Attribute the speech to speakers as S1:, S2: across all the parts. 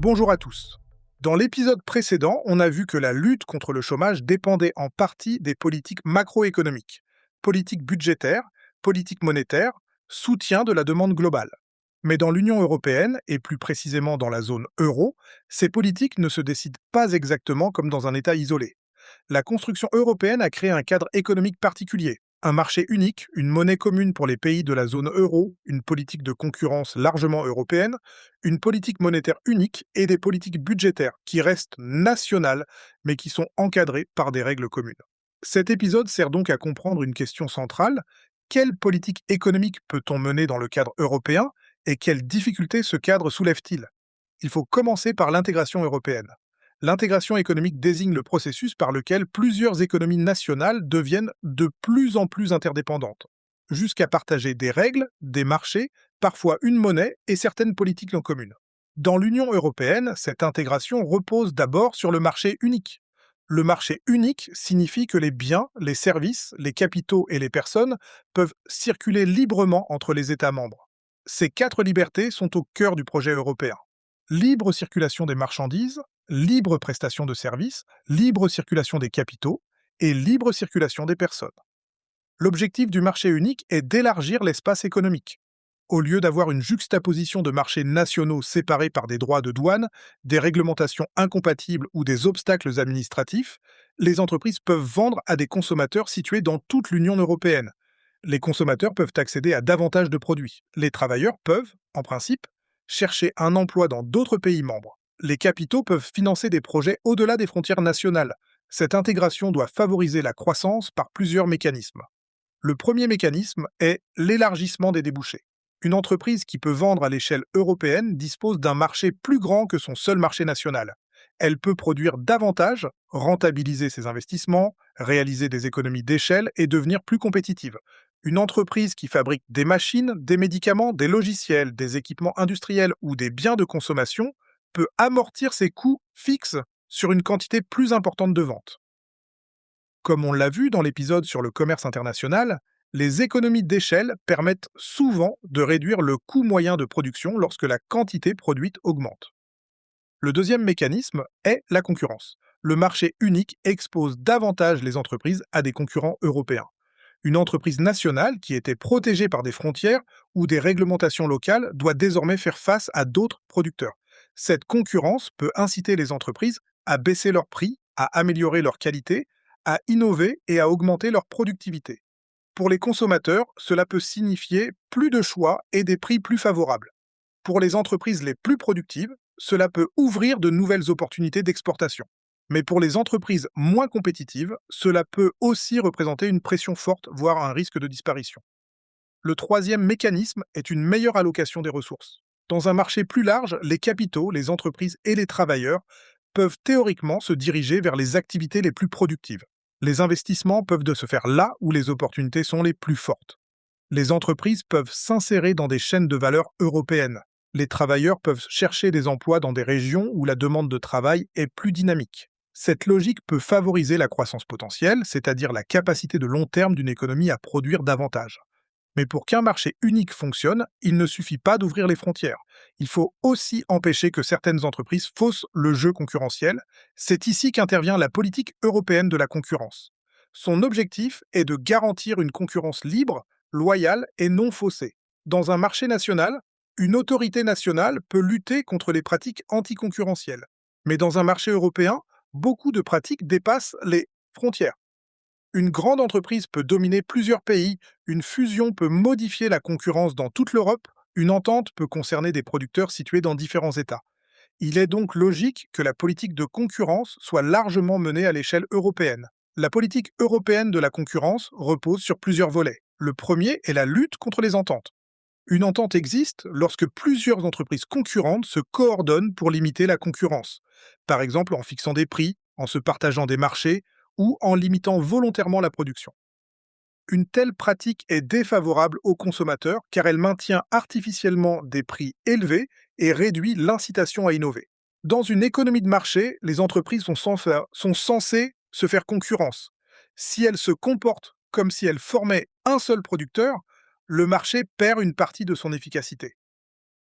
S1: Bonjour à tous. Dans l'épisode précédent, on a vu que la lutte contre le chômage dépendait en partie des politiques macroéconomiques, politique budgétaire, politique monétaire, soutien de la demande globale. Mais dans l'Union européenne, et plus précisément dans la zone euro, ces politiques ne se décident pas exactement comme dans un État isolé. La construction européenne a créé un cadre économique particulier, un marché unique, une monnaie commune pour les pays de la zone euro, une politique de concurrence largement européenne, une politique monétaire unique et des politiques budgétaires qui restent nationales mais qui sont encadrées par des règles communes. Cet épisode sert donc à comprendre une question centrale: quelle politique économique peut-on mener dans le cadre européen et quelles difficultés ce cadre soulève-t-il? Il faut commencer par l'intégration européenne. L'intégration économique désigne le processus par lequel plusieurs économies nationales deviennent de plus en plus interdépendantes, jusqu'à partager des règles, des marchés, parfois une monnaie et certaines politiques non communes. Dans l'Union européenne, cette intégration repose d'abord sur le marché unique. Le marché unique signifie que les biens, les services, les capitaux et les personnes peuvent circuler librement entre les États membres. Ces quatre libertés sont au cœur du projet européen. Libre circulation des marchandises, libre prestation de services, libre circulation des capitaux et libre circulation des personnes. L'objectif du marché unique est d'élargir l'espace économique. Au lieu d'avoir une juxtaposition de marchés nationaux séparés par des droits de douane, des réglementations incompatibles ou des obstacles administratifs, les entreprises peuvent vendre à des consommateurs situés dans toute l'Union européenne. Les consommateurs peuvent accéder à davantage de produits. Les travailleurs peuvent, en principe, chercher un emploi dans d'autres pays membres. Les capitaux peuvent financer des projets au-delà des frontières nationales. Cette intégration doit favoriser la croissance par plusieurs mécanismes. Le premier mécanisme est l'élargissement des débouchés. Une entreprise qui peut vendre à l'échelle européenne dispose d'un marché plus grand que son seul marché national. Elle peut produire davantage, rentabiliser ses investissements, réaliser des économies d'échelle et devenir plus compétitive. Une entreprise qui fabrique des machines, des médicaments, des logiciels, des équipements industriels ou des biens de consommation peut amortir ses coûts fixes sur une quantité plus importante de ventes. Comme on l'a vu dans l'épisode sur le commerce international, les économies d'échelle permettent souvent de réduire le coût moyen de production lorsque la quantité produite augmente. Le deuxième mécanisme est la concurrence. Le marché unique expose davantage les entreprises à des concurrents européens. Une entreprise nationale qui était protégée par des frontières ou des réglementations locales doit désormais faire face à d'autres producteurs. Cette concurrence peut inciter les entreprises à baisser leurs prix, à améliorer leur qualité, à innover et à augmenter leur productivité. Pour les consommateurs, cela peut signifier plus de choix et des prix plus favorables. Pour les entreprises les plus productives, cela peut ouvrir de nouvelles opportunités d'exportation. Mais pour les entreprises moins compétitives, cela peut aussi représenter une pression forte, voire un risque de disparition. Le troisième mécanisme est une meilleure allocation des ressources. Dans un marché plus large, les capitaux, les entreprises et les travailleurs peuvent théoriquement se diriger vers les activités les plus productives. Les investissements peuvent se faire là où les opportunités sont les plus fortes. Les entreprises peuvent s'insérer dans des chaînes de valeur européennes. Les travailleurs peuvent chercher des emplois dans des régions où la demande de travail est plus dynamique. Cette logique peut favoriser la croissance potentielle, c'est-à-dire la capacité de long terme d'une économie à produire davantage. Mais pour qu'un marché unique fonctionne, il ne suffit pas d'ouvrir les frontières. Il faut aussi empêcher que certaines entreprises faussent le jeu concurrentiel. C'est ici qu'intervient la politique européenne de la concurrence. Son objectif est de garantir une concurrence libre, loyale et non faussée. Dans un marché national, une autorité nationale peut lutter contre les pratiques anticoncurrentielles. Mais dans un marché européen, beaucoup de pratiques dépassent les frontières. Une grande entreprise peut dominer plusieurs pays, une fusion peut modifier la concurrence dans toute l'Europe, une entente peut concerner des producteurs situés dans différents États. Il est donc logique que la politique de concurrence soit largement menée à l'échelle européenne. La politique européenne de la concurrence repose sur plusieurs volets. Le premier est la lutte contre les ententes. Une entente existe lorsque plusieurs entreprises concurrentes se coordonnent pour limiter la concurrence, par exemple en fixant des prix, en se partageant des marchés ou en limitant volontairement la production. Une telle pratique est défavorable aux consommateurs car elle maintient artificiellement des prix élevés et réduit l'incitation à innover. Dans une économie de marché, les entreprises sont censées se faire concurrence. Si elles se comportent comme si elles formaient un seul producteur, le marché perd une partie de son efficacité.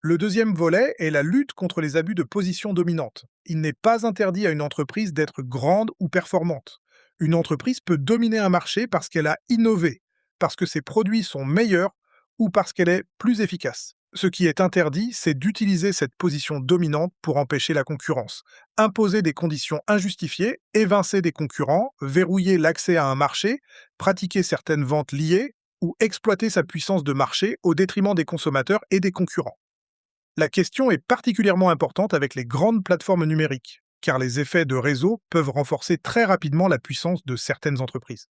S1: Le deuxième volet est la lutte contre les abus de position dominante. Il n'est pas interdit à une entreprise d'être grande ou performante. Une entreprise peut dominer un marché parce qu'elle a innové, parce que ses produits sont meilleurs ou parce qu'elle est plus efficace. Ce qui est interdit, c'est d'utiliser cette position dominante pour empêcher la concurrence, imposer des conditions injustifiées, évincer des concurrents, verrouiller l'accès à un marché, pratiquer certaines ventes liées ou exploiter sa puissance de marché au détriment des consommateurs et des concurrents. La question est particulièrement importante avec les grandes plateformes numériques, car les effets de réseau peuvent renforcer très rapidement la puissance de certaines entreprises.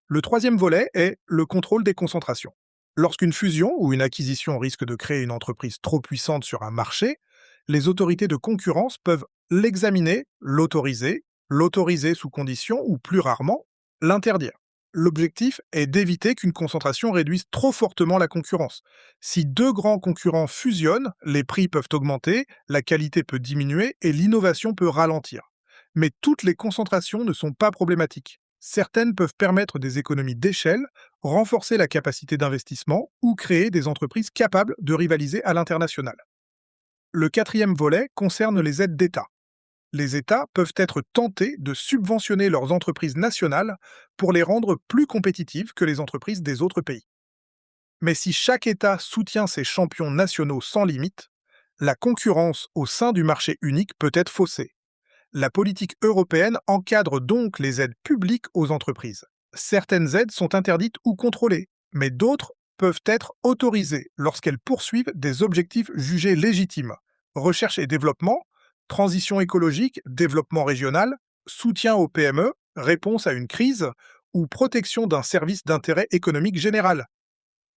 S1: Le troisième volet est le contrôle des concentrations. Lorsqu'une fusion ou une acquisition risque de créer une entreprise trop puissante sur un marché, les autorités de concurrence peuvent l'examiner, l'autoriser sous condition ou plus rarement, l'interdire. L'objectif est d'éviter qu'une concentration réduise trop fortement la concurrence. Si deux grands concurrents fusionnent, les prix peuvent augmenter, la qualité peut diminuer et l'innovation peut ralentir. Mais toutes les concentrations ne sont pas problématiques. Certaines peuvent permettre des économies d'échelle, renforcer la capacité d'investissement ou créer des entreprises capables de rivaliser à l'international. Le quatrième volet concerne les aides d'État. Les États peuvent être tentés de subventionner leurs entreprises nationales pour les rendre plus compétitives que les entreprises des autres pays. Mais si chaque État soutient ses champions nationaux sans limite, la concurrence au sein du marché unique peut être faussée. La politique européenne encadre donc les aides publiques aux entreprises. Certaines aides sont interdites ou contrôlées, mais d'autres peuvent être autorisées lorsqu'elles poursuivent des objectifs jugés légitimes. Recherche et développement, transition écologique, développement régional, soutien aux PME, réponse à une crise ou protection d'un service d'intérêt économique général.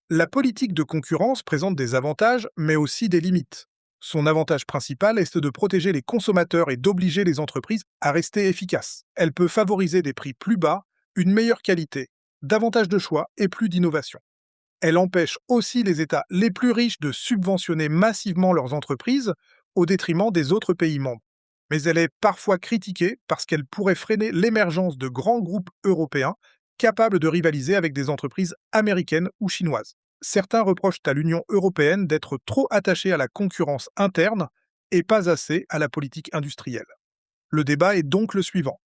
S1: La politique de concurrence présente des avantages, mais aussi des limites. Son avantage principal est de protéger les consommateurs et d'obliger les entreprises à rester efficaces. Elle peut favoriser des prix plus bas, une meilleure qualité, davantage de choix et plus d'innovation. Elle empêche aussi les États les plus riches de subventionner massivement leurs entreprises au détriment des autres pays membres. Mais elle est parfois critiquée parce qu'elle pourrait freiner l'émergence de grands groupes européens capables de rivaliser avec des entreprises américaines ou chinoises. Certains reprochent à l'Union européenne d'être trop attachée à la concurrence interne et pas assez à la politique industrielle. Le débat est donc le suivant.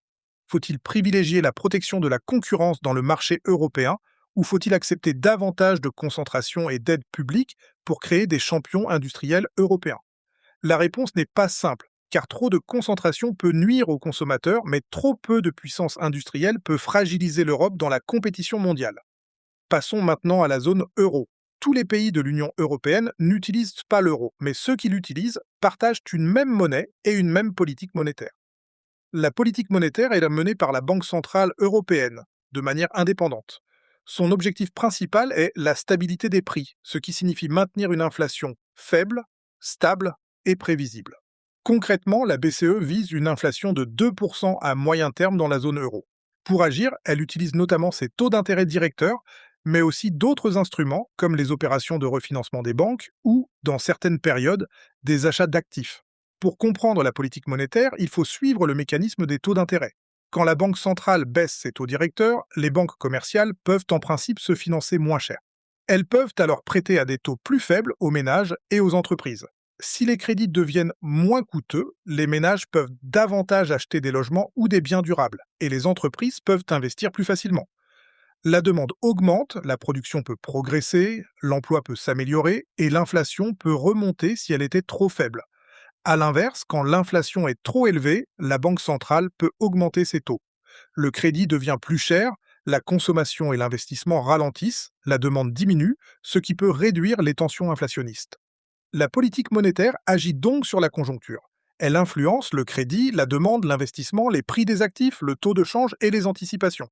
S1: Faut-il privilégier la protection de la concurrence dans le marché européen ou faut-il accepter davantage de concentration et d'aide publique pour créer des champions industriels européens? La réponse n'est pas simple, car trop de concentration peut nuire aux consommateurs, mais trop peu de puissance industrielle peut fragiliser l'Europe dans la compétition mondiale. Passons maintenant à la zone euro. Tous les pays de l'Union européenne n'utilisent pas l'euro, mais ceux qui l'utilisent partagent une même monnaie et une même politique monétaire. La politique monétaire est menée par la Banque centrale européenne, de manière indépendante. Son objectif principal est la stabilité des prix, ce qui signifie maintenir une inflation faible, stable et prévisible. Concrètement, la BCE vise une inflation de 2% à moyen terme dans la zone euro. Pour agir, elle utilise notamment ses taux d'intérêt directeurs, mais aussi d'autres instruments comme les opérations de refinancement des banques ou, dans certaines périodes, des achats d'actifs. Pour comprendre la politique monétaire, il faut suivre le mécanisme des taux d'intérêt. Quand la banque centrale baisse ses taux directeurs, les banques commerciales peuvent en principe se financer moins cher. Elles peuvent alors prêter à des taux plus faibles aux ménages et aux entreprises. Si les crédits deviennent moins coûteux, les ménages peuvent davantage acheter des logements ou des biens durables, et les entreprises peuvent investir plus facilement. La demande augmente, la production peut progresser, l'emploi peut s'améliorer, et l'inflation peut remonter si elle était trop faible. À l'inverse, quand l'inflation est trop élevée, la banque centrale peut augmenter ses taux. Le crédit devient plus cher, la consommation et l'investissement ralentissent, la demande diminue, ce qui peut réduire les tensions inflationnistes. La politique monétaire agit donc sur la conjoncture. Elle influence le crédit, la demande, l'investissement, les prix des actifs, le taux de change et les anticipations.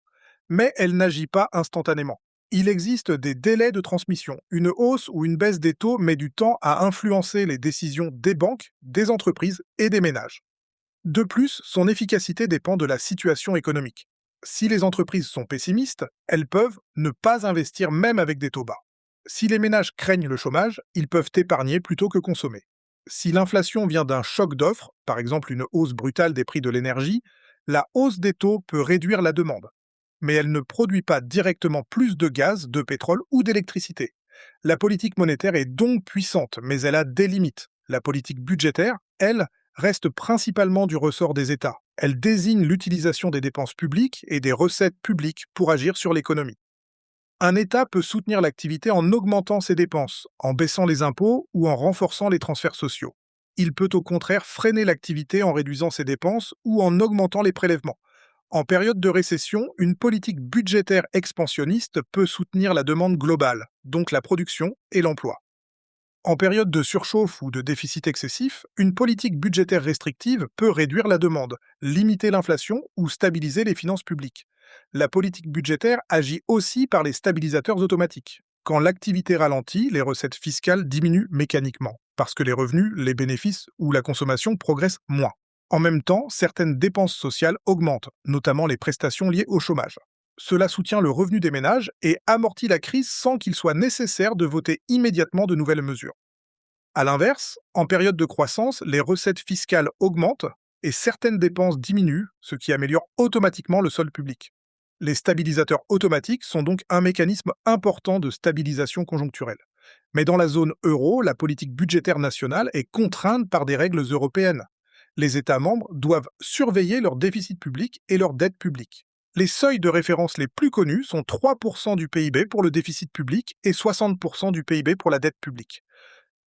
S1: Mais elle n'agit pas instantanément. Il existe des délais de transmission. Une hausse ou une baisse des taux met du temps à influencer les décisions des banques, des entreprises et des ménages. De plus, son efficacité dépend de la situation économique. Si les entreprises sont pessimistes, elles peuvent ne pas investir même avec des taux bas. Si les ménages craignent le chômage, ils peuvent épargner plutôt que consommer. Si l'inflation vient d'un choc d'offres, par exemple une hausse brutale des prix de l'énergie, la hausse des taux peut réduire la demande. Mais elle ne produit pas directement plus de gaz, de pétrole ou d'électricité. La politique monétaire est donc puissante, mais elle a des limites. La politique budgétaire, elle, reste principalement du ressort des États. Elle désigne l'utilisation des dépenses publiques et des recettes publiques pour agir sur l'économie. Un État peut soutenir l'activité en augmentant ses dépenses, en baissant les impôts ou en renforçant les transferts sociaux. Il peut au contraire freiner l'activité en réduisant ses dépenses ou en augmentant les prélèvements. En période de récession, une politique budgétaire expansionniste peut soutenir la demande globale, donc la production et l'emploi. En période de surchauffe ou de déficit excessif, une politique budgétaire restrictive peut réduire la demande, limiter l'inflation ou stabiliser les finances publiques. La politique budgétaire agit aussi par les stabilisateurs automatiques. Quand l'activité ralentit, les recettes fiscales diminuent mécaniquement, parce que les revenus, les bénéfices ou la consommation progressent moins. En même temps, certaines dépenses sociales augmentent, notamment les prestations liées au chômage. Cela soutient le revenu des ménages et amortit la crise sans qu'il soit nécessaire de voter immédiatement de nouvelles mesures. A l'inverse, en période de croissance, les recettes fiscales augmentent et certaines dépenses diminuent, ce qui améliore automatiquement le solde public. Les stabilisateurs automatiques sont donc un mécanisme important de stabilisation conjoncturelle. Mais dans la zone euro, la politique budgétaire nationale est contrainte par des règles européennes. Les États membres doivent surveiller leur déficit public et leur dette publique. Les seuils de référence les plus connus sont 3% du PIB pour le déficit public et 60% du PIB pour la dette publique.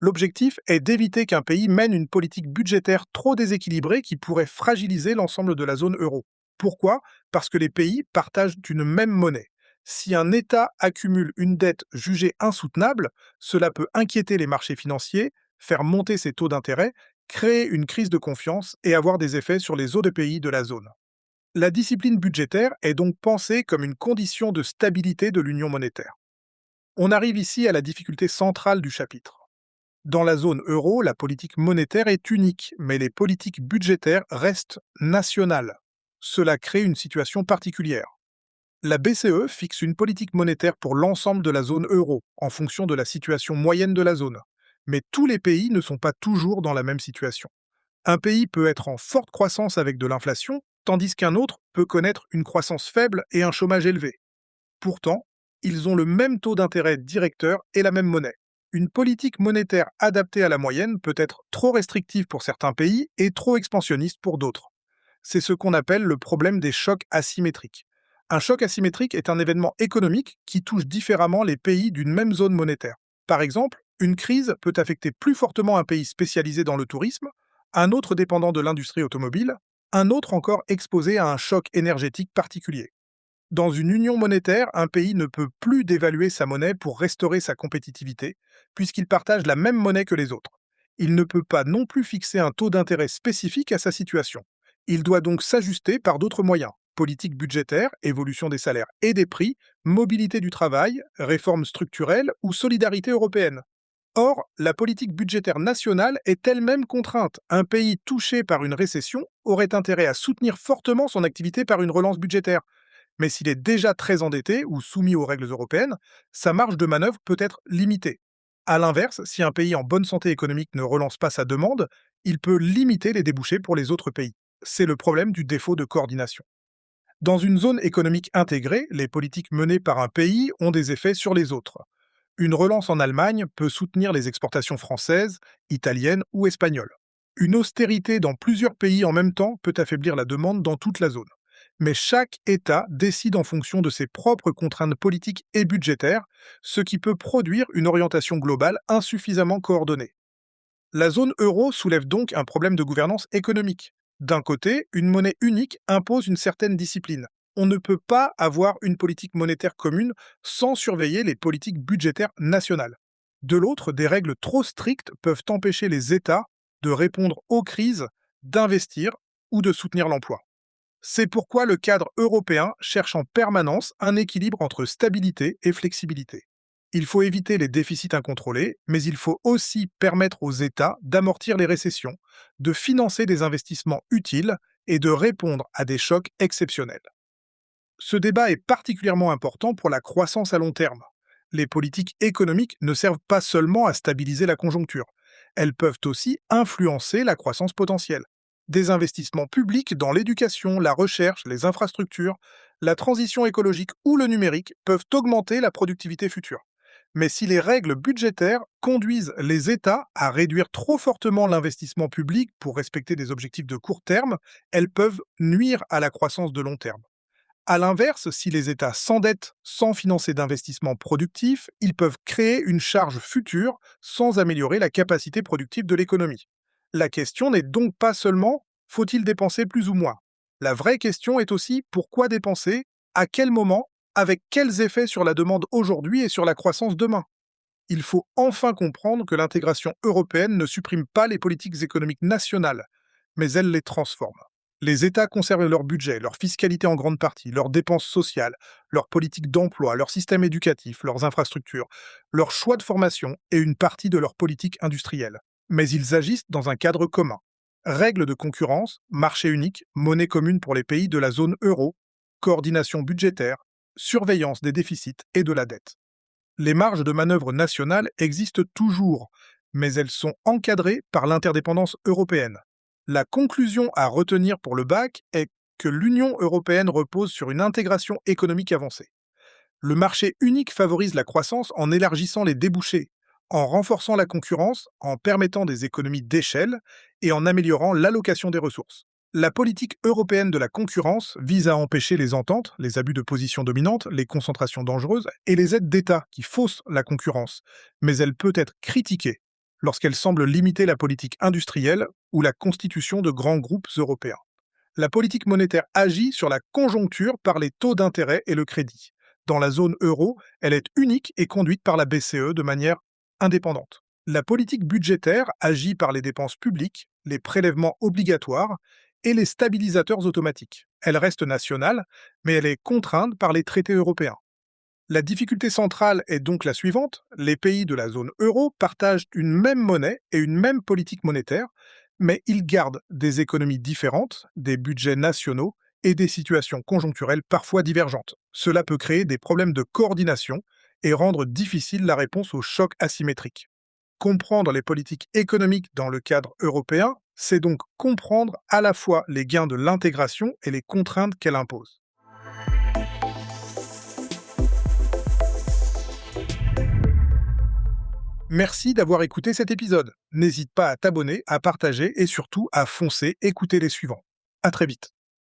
S1: L'objectif est d'éviter qu'un pays mène une politique budgétaire trop déséquilibrée qui pourrait fragiliser l'ensemble de la zone euro. Pourquoi? Parce que les pays partagent une même monnaie. Si un État accumule une dette jugée insoutenable, cela peut inquiéter les marchés financiers, faire monter ses taux d'intérêt, créer une crise de confiance et avoir des effets sur les autres pays de la zone. La discipline budgétaire est donc pensée comme une condition de stabilité de l'union monétaire. On arrive ici à la difficulté centrale du chapitre. Dans la zone euro, la politique monétaire est unique, mais les politiques budgétaires restent nationales. Cela crée une situation particulière. La BCE fixe une politique monétaire pour l'ensemble de la zone euro, en fonction de la situation moyenne de la zone. Mais tous les pays ne sont pas toujours dans la même situation. Un pays peut être en forte croissance avec de l'inflation, tandis qu'un autre peut connaître une croissance faible et un chômage élevé. Pourtant, ils ont le même taux d'intérêt directeur et la même monnaie. Une politique monétaire adaptée à la moyenne peut être trop restrictive pour certains pays et trop expansionniste pour d'autres. C'est ce qu'on appelle le problème des chocs asymétriques. Un choc asymétrique est un événement économique qui touche différemment les pays d'une même zone monétaire. Par exemple, une crise peut affecter plus fortement un pays spécialisé dans le tourisme, un autre dépendant de l'industrie automobile, un autre encore exposé à un choc énergétique particulier. Dans une union monétaire, un pays ne peut plus dévaluer sa monnaie pour restaurer sa compétitivité, puisqu'il partage la même monnaie que les autres. Il ne peut pas non plus fixer un taux d'intérêt spécifique à sa situation. Il doit donc s'ajuster par d'autres moyens: politique budgétaire, évolution des salaires et des prix, mobilité du travail, réformes structurelles ou solidarité européenne. Or, la politique budgétaire nationale est elle-même contrainte. Un pays touché par une récession aurait intérêt à soutenir fortement son activité par une relance budgétaire. Mais s'il est déjà très endetté ou soumis aux règles européennes, sa marge de manœuvre peut être limitée. A l'inverse, si un pays en bonne santé économique ne relance pas sa demande, il peut limiter les débouchés pour les autres pays. C'est le problème du défaut de coordination. Dans une zone économique intégrée, les politiques menées par un pays ont des effets sur les autres. Une relance en Allemagne peut soutenir les exportations françaises, italiennes ou espagnoles. Une austérité dans plusieurs pays en même temps peut affaiblir la demande dans toute la zone. Mais chaque État décide en fonction de ses propres contraintes politiques et budgétaires, ce qui peut produire une orientation globale insuffisamment coordonnée. La zone euro soulève donc un problème de gouvernance économique. D'un côté, une monnaie unique impose une certaine discipline. On ne peut pas avoir une politique monétaire commune sans surveiller les politiques budgétaires nationales. De l'autre, des règles trop strictes peuvent empêcher les États de répondre aux crises, d'investir ou de soutenir l'emploi. C'est pourquoi le cadre européen cherche en permanence un équilibre entre stabilité et flexibilité. Il faut éviter les déficits incontrôlés, mais il faut aussi permettre aux États d'amortir les récessions, de financer des investissements utiles et de répondre à des chocs exceptionnels. Ce débat est particulièrement important pour la croissance à long terme. Les politiques économiques ne servent pas seulement à stabiliser la conjoncture, elles peuvent aussi influencer la croissance potentielle. Des investissements publics dans l'éducation, la recherche, les infrastructures, la transition écologique ou le numérique peuvent augmenter la productivité future. Mais si les règles budgétaires conduisent les États à réduire trop fortement l'investissement public pour respecter des objectifs de court terme, elles peuvent nuire à la croissance de long terme. À l'inverse, si les États s'endettent sans financer d'investissements productifs, ils peuvent créer une charge future sans améliorer la capacité productive de l'économie. La question n'est donc pas seulement faut-il dépenser plus ou moins. La vraie question est aussi pourquoi dépenser, à quel moment, avec quels effets sur la demande aujourd'hui et sur la croissance demain. Il faut enfin comprendre que l'intégration européenne ne supprime pas les politiques économiques nationales, mais elle les transforme. Les États conservent leur budget, leur fiscalité en grande partie, leurs dépenses sociales, leur politique d'emploi, leur système éducatif, leurs infrastructures, leurs choix de formation et une partie de leur politique industrielle. Mais ils agissent dans un cadre commun. Règles de concurrence, marché unique, monnaie commune pour les pays de la zone euro, coordination budgétaire, surveillance des déficits et de la dette. Les marges de manœuvre nationales existent toujours, mais elles sont encadrées par l'interdépendance européenne. La conclusion à retenir pour le bac est que l'Union européenne repose sur une intégration économique avancée. Le marché unique favorise la croissance en élargissant les débouchés, en renforçant la concurrence, en permettant des économies d'échelle et en améliorant l'allocation des ressources. La politique européenne de la concurrence vise à empêcher les ententes, les abus de position dominante, les concentrations dangereuses et les aides d'État qui faussent la concurrence, mais elle peut être critiquée lorsqu'elle semble limiter la politique industrielle ou la constitution de grands groupes européens. La politique monétaire agit sur la conjoncture par les taux d'intérêt et le crédit. Dans la zone euro, elle est unique et conduite par la BCE de manière indépendante. La politique budgétaire agit par les dépenses publiques, les prélèvements obligatoires et les stabilisateurs automatiques. Elle reste nationale, mais elle est contrainte par les traités européens. La difficulté centrale est donc la suivante. Les pays de la zone euro partagent une même monnaie et une même politique monétaire, mais ils gardent des économies différentes, des budgets nationaux et des situations conjoncturelles parfois divergentes. Cela peut créer des problèmes de coordination et rendre difficile la réponse aux chocs asymétriques. Comprendre les politiques économiques dans le cadre européen, c'est donc comprendre à la fois les gains de l'intégration et les contraintes qu'elle impose. Merci d'avoir écouté cet épisode. N'hésite pas à t'abonner, à partager et surtout à foncer écouter les suivants. À très vite.